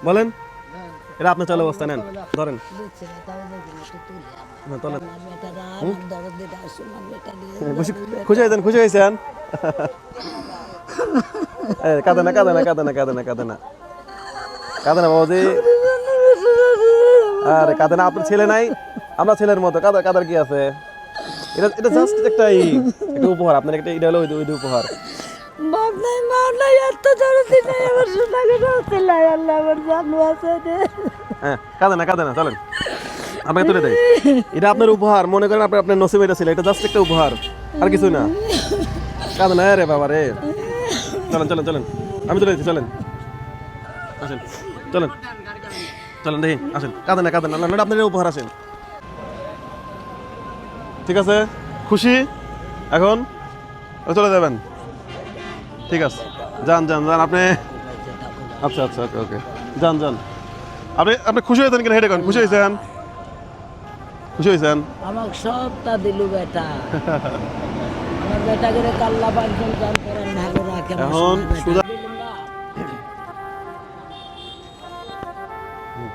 বলেন, এটা আপনার চলে অবস্থা নেন, ধরেন। খুশি হয়েছেন, খুশি হয়েছেন? কাঁদে না, কাঁদে না, কাঁদে না, কাঁদে না, কাঁদে না, কাঁদে না বাবাজি। আরে কাঁদে না, আপনার ছেলে নাই? আমরা ছেলের মতো, কাদার কাদার কি আছে? এটা এটা জাস্ট একটা উপহার আপনার, একটা এটা হলো ওই উপহার। বাপ নাই মা নাই এত দরদি নাই আমার সোনাকে রাখতে লাই আল্লাহ আমার জানু আছে রে। হ্যাঁ, কাঁদে না, কাঁদে না, চলেন আপনাকে তুলে দেয়। এটা আপনার উপহার, মনে করেন আপনার আপনার নসিবে এটা ছিল, এটা জাস্ট একটা উপহার, আর কিছু না। কাঁদে না রে বাবা রে। চলেন চলেন চলেন, আমি তুলে দিচ্ছি, চলেন আসেন, চলেন চলেন দেখি, আসেন। কাঁদে না, কাঁদে না, না আপনার উপহার, আসেন। ঠিক আছে, খুশি এখন? চলে যাবেন? ঠিক আছে, যান যান যান আপনি। আচ্ছা আচ্ছা, ওকে ওকে, যান যান। আপনি আপনি খুশি হয়েছেন কিনা হেঁটে করেন? খুশি হয়েছেন? খুশি হয়েছেন? আমাকে সবটা দিলু বেটা। আমার বেটা করে কাল্লা পাঁচজন কাম করেন ভালো রাখে। এখন সুজা